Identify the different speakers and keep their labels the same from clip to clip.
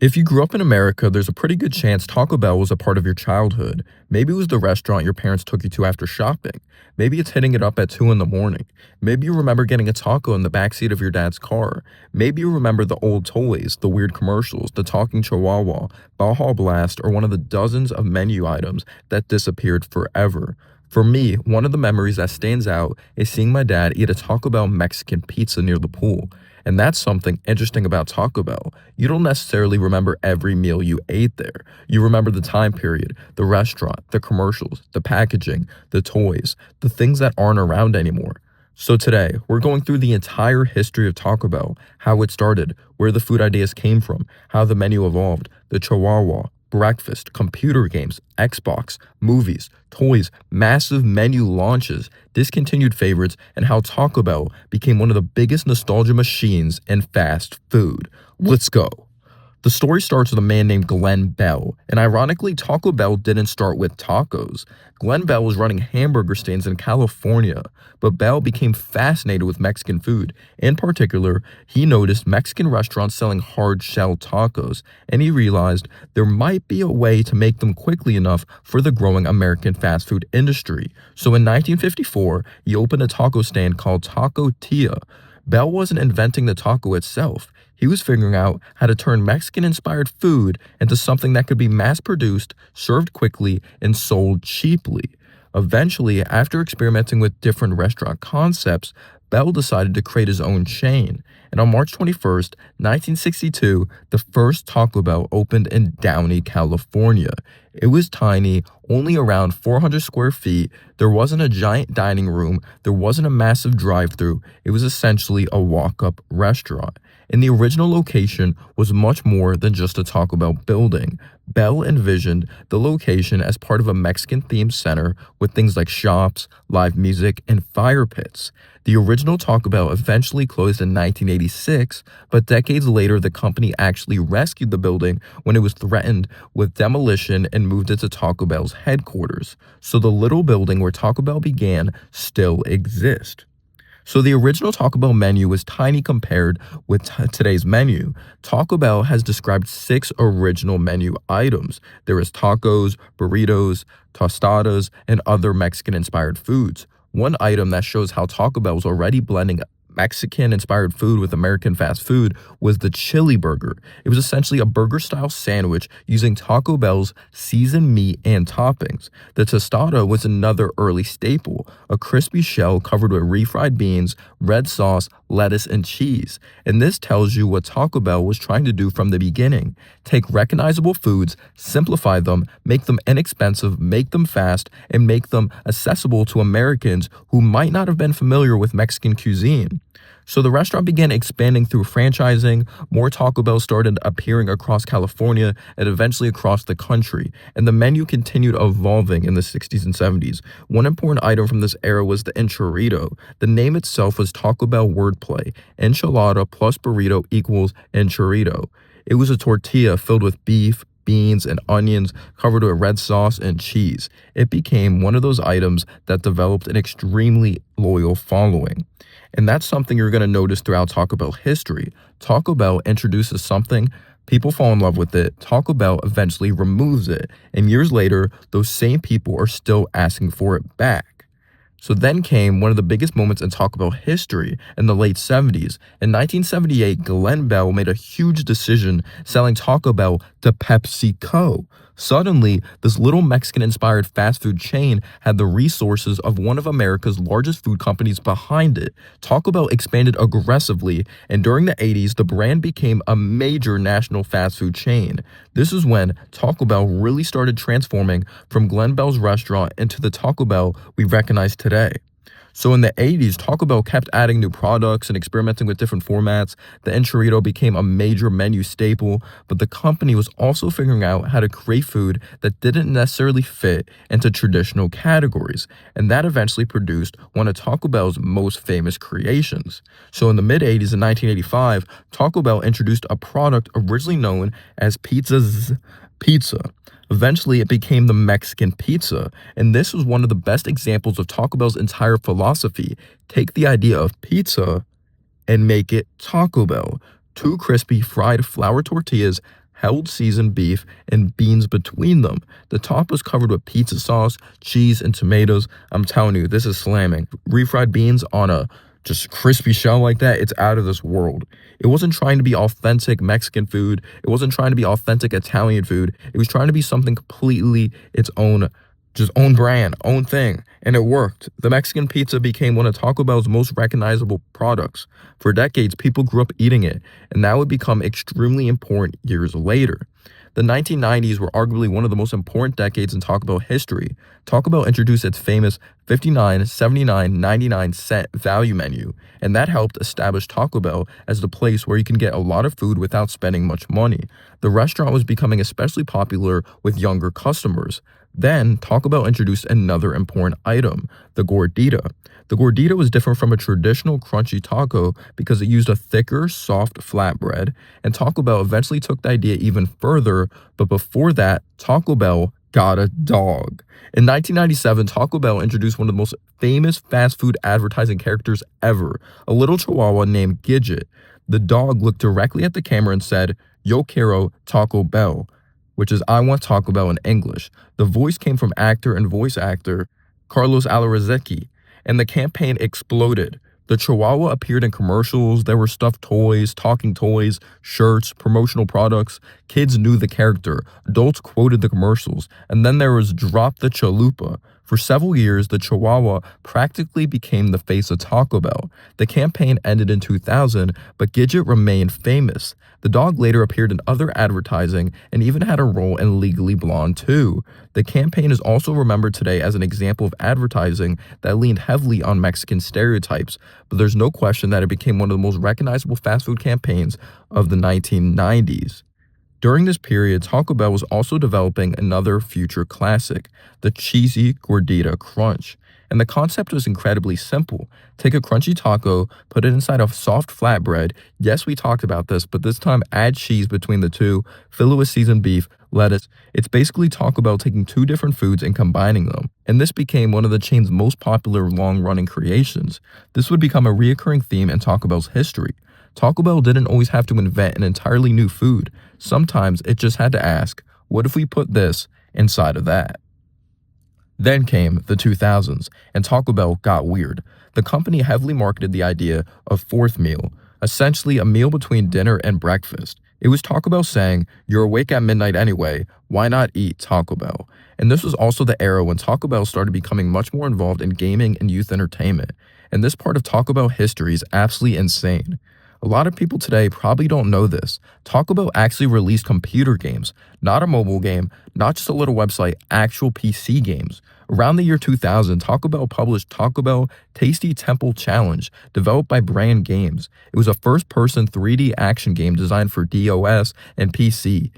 Speaker 1: If you grew up in America, there's a pretty good chance Taco Bell was a part of your childhood. Maybe it was the restaurant your parents took you to after shopping. Maybe it's hitting it up at 2 in the morning. Maybe you remember getting a taco in the backseat of your dad's car. Maybe you remember the old toys, the weird commercials, the talking chihuahua, Baja Blast, or one of the dozens of menu items that disappeared forever. For me, one of the memories that stands out is seeing my dad eat a Taco Bell Mexican pizza near the pool. And that's something interesting about Taco Bell. You don't necessarily remember every meal you ate there. You remember the time period, the restaurant, the commercials, the packaging, the toys, the things that aren't around anymore. So today, we're going through the entire history of Taco Bell, how it started, where the food ideas came from, how the menu evolved, the Chihuahua, breakfast, computer games, Xbox, movies, toys, massive menu launches, discontinued favorites, and how Taco Bell became one of the biggest nostalgia machines in fast food. Let's go. The story starts with a man named Glenn Bell, and ironically, Taco Bell didn't start with tacos. Glenn Bell was running hamburger stands in California, but Bell became fascinated with Mexican food. In particular, he noticed Mexican restaurants selling hard-shell tacos, and he realized there might be a way to make them quickly enough for the growing American fast food industry. So in 1954, he opened a taco stand called Taco Tia. Bell wasn't inventing the taco itself. He was figuring out how to turn Mexican-inspired food into something that could be mass-produced, served quickly, and sold cheaply. Eventually, after experimenting with different restaurant concepts, Bell decided to create his own chain. And on March 21st, 1962, the first Taco Bell opened in Downey, California. It was tiny, only around 400 square feet. There wasn't a giant dining room. There wasn't a massive drive-thru. It was essentially a walk-up restaurant. And the original location was much more than just a Taco Bell building. Bell envisioned the location as part of a Mexican-themed center with things like shops, live music, and fire pits. The original Taco Bell eventually closed in 1986, but decades later, the company actually rescued the building when it was threatened with demolition and moved it to Taco Bell's headquarters. So the little building where Taco Bell began still exists. So the original Taco Bell menu was tiny compared with today's menu. Taco Bell has described 6 original menu items. There is tacos, burritos, tostadas, and other Mexican-inspired foods. One item that shows how Taco Bell was already blending Mexican-inspired food with American fast food was the chili burger. It was essentially a burger-style sandwich using Taco Bell's seasoned meat and toppings. The tostada was another early staple, a crispy shell covered with refried beans, red sauce, lettuce, and cheese. And this tells you what Taco Bell was trying to do from the beginning. Take recognizable foods, simplify them, make them inexpensive, make them fast, and make them accessible to Americans who might not have been familiar with Mexican cuisine. So the restaurant began expanding through franchising. More Taco Bell started appearing across California and eventually across the country, and the menu continued evolving in the 60s and 70s. One important item from this era was the enchilada. The name itself was Taco Bell wordplay. Enchilada plus burrito equals enchilada. It was a tortilla filled with beef, beans, and onions covered with red sauce and cheese. It became one of those items that developed an extremely loyal following. And that's something you're going to notice throughout Taco Bell history. Taco Bell introduces something, people fall in love with it, Taco Bell eventually removes it, and years later, those same people are still asking for it back. So then came one of the biggest moments in Taco Bell history in the late 70s. In 1978, Glenn Bell made a huge decision selling Taco Bell to PepsiCo. Suddenly, this little Mexican-inspired fast food chain had the resources of one of America's largest food companies behind it. Taco Bell expanded aggressively, and during the 80s, the brand became a major national fast food chain. This is when Taco Bell really started transforming from Glenn Bell's restaurant into the Taco Bell we recognize today. So in the 80s, Taco Bell kept adding new products and experimenting with different formats. The enchilada became a major menu staple, but the company was also figuring out how to create food that didn't necessarily fit into traditional categories, and that eventually produced one of Taco Bell's most famous creations. So in the mid-80s, in 1985, Taco Bell introduced a product originally known as Pizza. Eventually, it became the Mexican pizza, and this was one of the best examples of Taco Bell's entire philosophy. Take the idea of pizza and make it Taco Bell. 2 crispy fried flour tortillas held seasoned beef and beans between them. The top was covered with pizza sauce, cheese, and tomatoes. I'm telling you, this is slamming. Refried beans on a just crispy shell like that, it's out of this world. It wasn't trying to be authentic Mexican food. It wasn't trying to be authentic Italian food. It was trying to be something completely its own, just own brand, own thing. And it worked. The Mexican pizza became one of Taco Bell's most recognizable products. For decades, people grew up eating it, and that would become extremely important years later. The 1990s were arguably one of the most important decades in Taco Bell history. Taco Bell introduced its famous 59, 79, 99 cent value menu, and that helped establish Taco Bell as the place where you can get a lot of food without spending much money. The restaurant was becoming especially popular with younger customers. Then, Taco Bell introduced another important item, the gordita. The gordita was different from a traditional crunchy taco because it used a thicker, soft flatbread, and Taco Bell eventually took the idea even further, but before that, Taco Bell got a dog. In 1997, Taco Bell introduced one of the most famous fast food advertising characters ever, a little chihuahua named Gidget. The dog looked directly at the camera and said, "Yo quiero Taco Bell," which is "I want Taco Bell" in English. The voice came from actor and voice actor Carlos Alazraqui, and the campaign exploded. The Chihuahua appeared in commercials. There were stuffed toys, talking toys, shirts, promotional products. Kids knew the character. Adults quoted the commercials. And then there was Drop the Chalupa. For several years, the Chihuahua practically became the face of Taco Bell. The campaign ended in 2000, but Gidget remained famous. The dog later appeared in other advertising and even had a role in Legally Blonde 2. The campaign is also remembered today as an example of advertising that leaned heavily on Mexican stereotypes, but there's no question that it became one of the most recognizable fast food campaigns of the 1990s. During this period, Taco Bell was also developing another future classic, the Cheesy Gordita Crunch. And the concept was incredibly simple. Take a crunchy taco, put it inside a soft flatbread. Yes, we talked about this, but this time add cheese between the two, fill it with seasoned beef, lettuce. It's basically Taco Bell taking two different foods and combining them. And this became one of the chain's most popular long-running creations. This would become a reoccurring theme in Taco Bell's history. Taco Bell didn't always have to invent an entirely new food. Sometimes it just had to ask, what if we put this inside of that? Then came the 2000s, and Taco Bell got weird. The company heavily marketed the idea of fourth meal, essentially a meal between dinner and breakfast. It was Taco Bell saying, "You're awake at midnight anyway, why not eat Taco Bell?" And this was also the era when Taco Bell started becoming much more involved in gaming and youth entertainment. And this part of Taco Bell history is absolutely insane. A lot of people today probably don't know this. Taco Bell actually released computer games, not a mobile game, not just a little website, actual PC games. Around the year 2000, Taco Bell published Taco Bell Tasty Temple Challenge, developed by Brand Games. It was a first-person 3D action game designed for DOS and PC.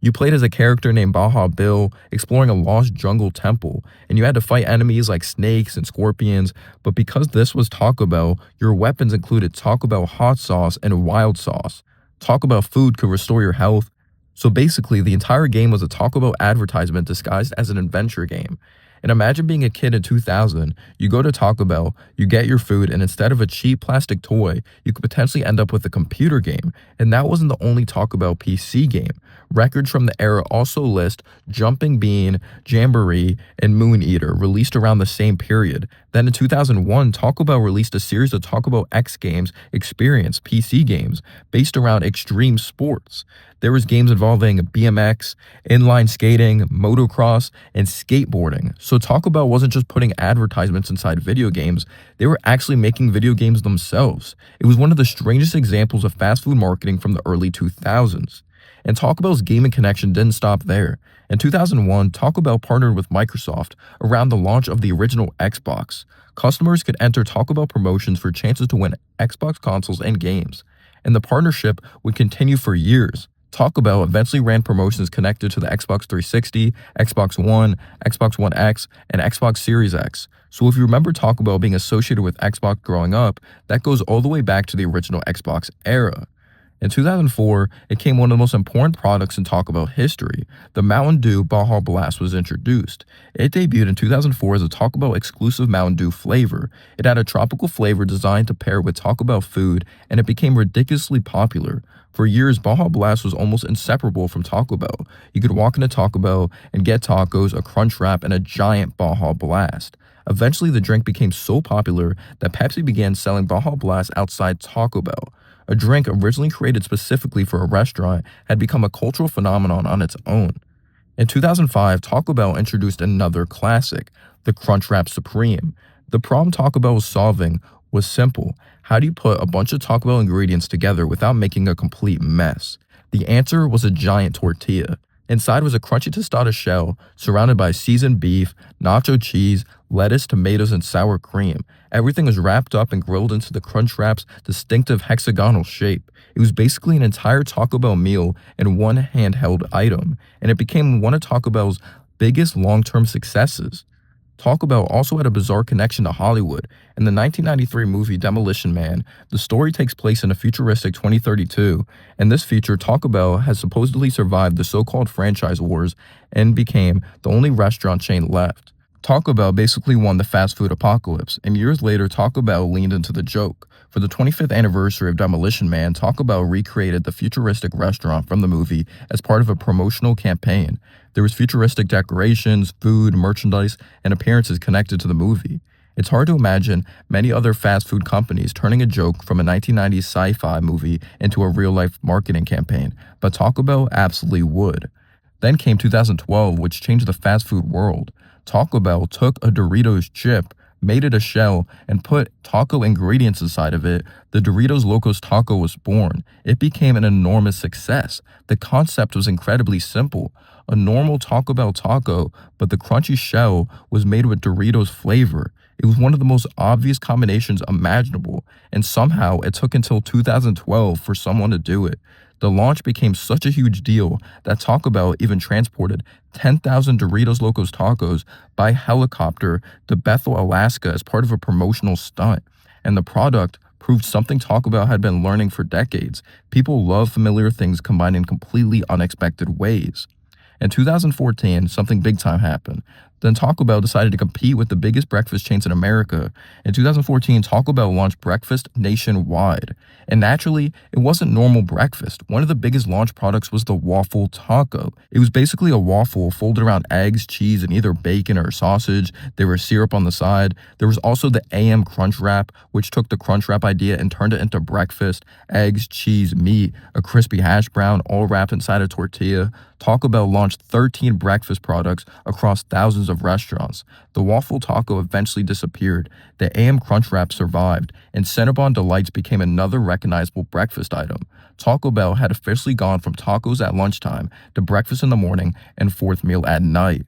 Speaker 1: You played as a character named Baja Bill, exploring a lost jungle temple, and you had to fight enemies like snakes and scorpions, but because this was Taco Bell, your weapons included Taco Bell hot sauce and wild sauce. Taco Bell food could restore your health. So basically, the entire game was a Taco Bell advertisement disguised as an adventure game. And imagine being a kid in 2000, you go to Taco Bell, you get your food, and instead of a cheap plastic toy, you could potentially end up with a computer game. And that wasn't the only Taco Bell PC game. Records from the era also list Jumping Bean, Jamboree, and Moon Eater, released around the same period. Then in 2001, Taco Bell released a series of Taco Bell X Games Experience PC games based around extreme sports. There was games involving BMX, inline skating, motocross, and skateboarding. So Taco Bell wasn't just putting advertisements inside video games, they were actually making video games themselves. It was one of the strangest examples of fast food marketing from the early 2000s. And Taco Bell's gaming connection didn't stop there. In 2001, Taco Bell partnered with Microsoft around the launch of the original Xbox. Customers could enter Taco Bell promotions for chances to win Xbox consoles and games. And the partnership would continue for years. Taco Bell eventually ran promotions connected to the Xbox 360, Xbox One, Xbox One X, and Xbox Series X. So if you remember Taco Bell being associated with Xbox growing up, that goes all the way back to the original Xbox era. In 2004, it came one of the most important products in Taco Bell history. The Mountain Dew Baja Blast was introduced. It debuted in 2004 as a Taco Bell exclusive Mountain Dew flavor. It had a tropical flavor designed to pair with Taco Bell food, and it became ridiculously popular. For years, Baja Blast was almost inseparable from Taco Bell. You could walk into Taco Bell and get tacos, a crunch wrap, and a giant Baja Blast. Eventually, the drink became so popular that Pepsi began selling Baja Blast outside Taco Bell. A drink originally created specifically for a restaurant had become a cultural phenomenon on its own. In 2005, Taco Bell introduced another classic, the Crunchwrap Supreme. The problem Taco Bell was solving was simple. How do you put a bunch of Taco Bell ingredients together without making a complete mess? The answer was a giant tortilla. Inside was a crunchy tostada shell surrounded by seasoned beef, nacho cheese, lettuce, tomatoes, and sour cream. Everything was wrapped up and grilled into the Crunchwrap's distinctive hexagonal shape. It was basically an entire Taco Bell meal in one handheld item, and it became one of Taco Bell's biggest long-term successes. Taco Bell also had a bizarre connection to Hollywood. In the 1993 movie Demolition Man, the story takes place in a futuristic 2032. In this feature, Taco Bell has supposedly survived the so-called franchise wars and became the only restaurant chain left. Taco Bell basically won the fast food apocalypse, and years later, Taco Bell leaned into the joke. For the 25th anniversary of Demolition Man, Taco Bell recreated the futuristic restaurant from the movie as part of a promotional campaign. There was futuristic decorations, food, merchandise, and appearances connected to the movie. It's hard to imagine many other fast food companies turning a joke from a 1990s sci-fi movie into a real-life marketing campaign, but Taco Bell absolutely would. Then came 2012, which changed the fast food world. Taco Bell took a Doritos chip, made it a shell, and put taco ingredients inside of it. The Doritos Locos Taco was born. It became an enormous success. The concept was incredibly simple. A normal Taco Bell taco, but the crunchy shell was made with Doritos flavor. It was one of the most obvious combinations imaginable, and somehow it took until 2012 for someone to do it. The launch became such a huge deal that Taco Bell even transported 10,000 Doritos Locos Tacos by helicopter to Bethel, Alaska as part of a promotional stunt. And the product proved something Taco Bell had been learning for decades. People love familiar things combined in completely unexpected ways. In 2014, something big time happened. Then Taco Bell decided to compete with the biggest breakfast chains in America. In 2014, Taco Bell launched breakfast nationwide. And naturally, it wasn't normal breakfast. One of the biggest launch products was the waffle taco. It was basically a waffle folded around eggs, cheese, and either bacon or sausage. There was syrup on the side. There was also the AM Crunch Wrap, which took the Crunch Wrap idea and turned it into breakfast. Eggs, cheese, meat, a crispy hash brown, all wrapped inside a tortilla. Taco Bell launched 13 breakfast products across thousands of restaurants. The waffle taco eventually disappeared. The AM Crunch Wrap survived, and Cinnabon Delights became another recognizable breakfast item. Taco Bell had officially gone from tacos at lunchtime to breakfast in the morning and fourth meal at night.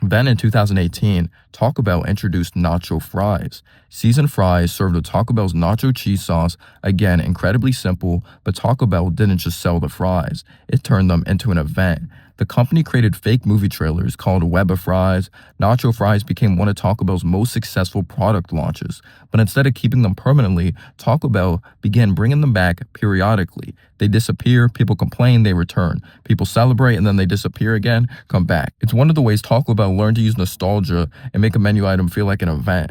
Speaker 1: Then in 2018, Taco Bell introduced nacho fries. Seasoned fries served with Taco Bell's nacho cheese sauce. Again, incredibly simple, but Taco Bell didn't just sell the fries. It turned them into an event. The company created fake movie trailers called Web of Fries. Nacho fries became one of Taco Bell's most successful product launches. But instead of keeping them permanently, Taco Bell began bringing them back periodically. They disappear, people complain, they return. People celebrate, and then they disappear again, come back. It's one of the ways Taco Bell learned to use nostalgia and make a menu item feel like an event.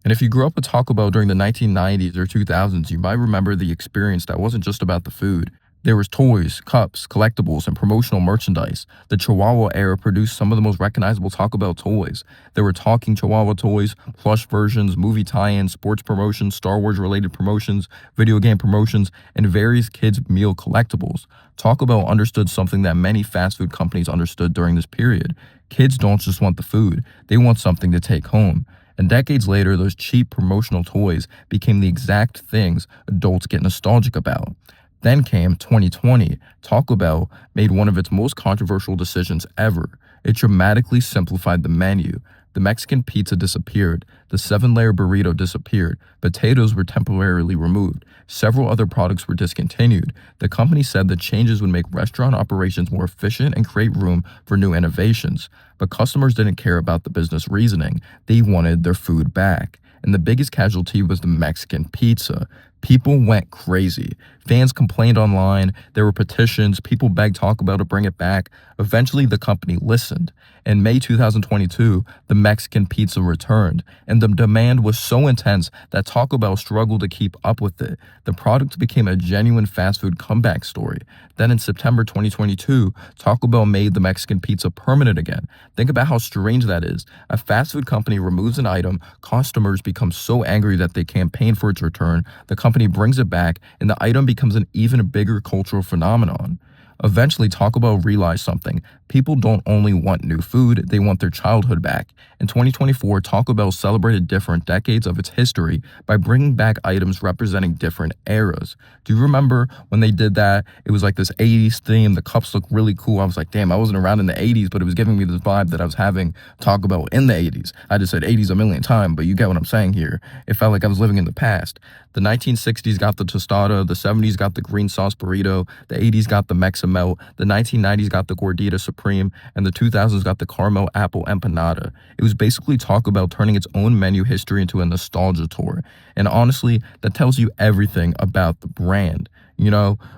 Speaker 1: And if you grew up with Taco Bell during the 1990s or 2000s, you might remember the experience that wasn't just about the food. There was toys, cups, collectibles, and promotional merchandise. The Chihuahua era produced some of the most recognizable Taco Bell toys. There were talking Chihuahua toys, plush versions, movie tie-ins, sports promotions, Star Wars-related promotions, video game promotions, and various kids' meal collectibles. Taco Bell understood something that many fast food companies understood during this period. Kids don't just want the food, they want something to take home. And decades later, those cheap promotional toys became the exact things adults get nostalgic about. Then came 2020. Taco Bell made one of its most controversial decisions ever. It dramatically simplified the menu. The Mexican pizza disappeared. The 7-layer burrito disappeared. Potatoes were temporarily removed. Several other products were discontinued. The company said the changes would make restaurant operations more efficient and create room for new innovations. But customers didn't care about the business reasoning. They wanted their food back. And the biggest casualty was the Mexican pizza. People went crazy. Fans complained online, there were petitions, people begged Taco Bell to bring it back. Eventually, the company listened. In May 2022, the Mexican pizza returned, and the demand was so intense that Taco Bell struggled to keep up with it. The product became a genuine fast food comeback story. Then in September 2022, Taco Bell made the Mexican pizza permanent again. Think about how strange that is. A fast food company removes an item, customers become so angry that they campaign for its return, the company brings it back, and the item becomes an even bigger cultural phenomenon. Eventually, Taco Bell realized something. People don't only want new food, they want their childhood back. In 2024, Taco Bell celebrated different decades of its history by bringing back items representing different eras. Do you remember when they did that? It was like this 80s theme. The cups looked really cool. I was like, damn, I wasn't around in the 80s, but it was giving me this vibe that I was having Taco Bell in the 80s. I just said 80s a million times, but you get what I'm saying here. It felt like I was living in the past. The 1960s got the tostada, the 70s got the green sauce burrito, the 80s got the Mexamelt, the 1990s got the Gordita Supreme, and the 2000s got the caramel apple empanada. It was basically Taco Bell turning its own menu history into a nostalgia tour. And honestly, that tells you everything about the brand.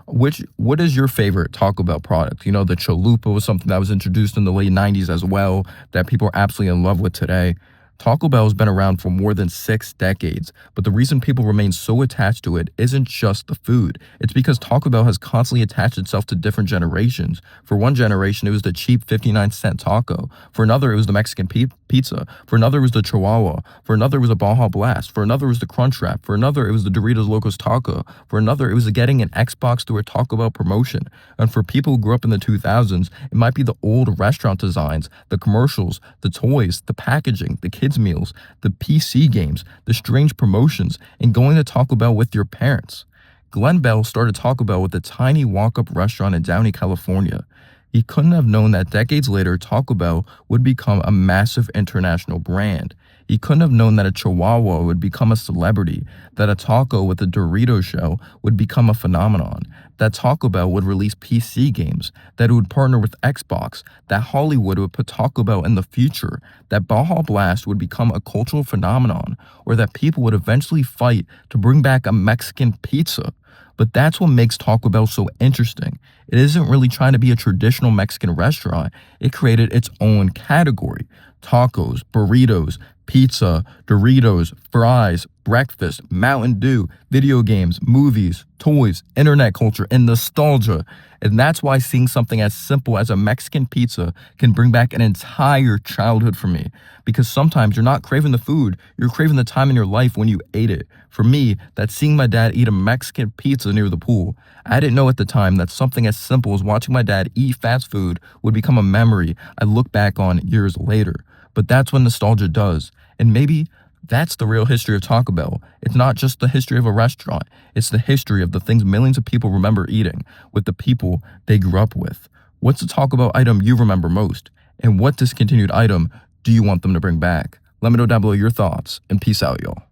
Speaker 1: What is your favorite Taco Bell product? The chalupa was something that was introduced in the late 90s as well, that people are absolutely in love with today. Taco Bell has been around for more than 6 decades, but the reason people remain so attached to it isn't just the food. It's because Taco Bell has constantly attached itself to different generations. For one generation, it was the cheap 59-cent taco. For another, it was the Mexican pizza. For another, it was the Chihuahua. For another, it was the Baja Blast. For another, it was the Crunchwrap. For another, it was the Doritos Locos Taco. For another, it was getting an Xbox through a Taco Bell promotion. And for people who grew up in the 2000s, it might be the old restaurant designs, the commercials, the toys, the packaging, the kids' meals, the PC games, the strange promotions, and going to Taco Bell with your parents. Glenn Bell started Taco Bell with a tiny walk-up restaurant in Downey, California. He couldn't have known that decades later, Taco Bell would become a massive international brand. He couldn't have known that a Chihuahua would become a celebrity, that a taco with a Dorito shell would become a phenomenon, that Taco Bell would release PC games, that it would partner with Xbox, that Hollywood would put Taco Bell in the future, that Baja Blast would become a cultural phenomenon, or that people would eventually fight to bring back a Mexican pizza. But that's what makes Taco Bell so interesting. It isn't really trying to be a traditional Mexican restaurant. It created its own category. Tacos, burritos, pizza, Doritos, fries, breakfast, Mountain Dew, video games, movies, toys, internet culture, and nostalgia. And that's why seeing something as simple as a Mexican pizza can bring back an entire childhood for me. Because sometimes you're not craving the food, you're craving the time in your life when you ate it. For me, that's seeing my dad eat a Mexican pizza near the pool. I didn't know at the time that something as simple as watching my dad eat fast food would become a memory I look back on years later. But that's what nostalgia does. And maybe that's the real history of Taco Bell. It's not just the history of a restaurant. It's the history of the things millions of people remember eating with the people they grew up with. What's the Taco Bell item you remember most? And what discontinued item do you want them to bring back? Let me know down below your thoughts, and peace out, y'all.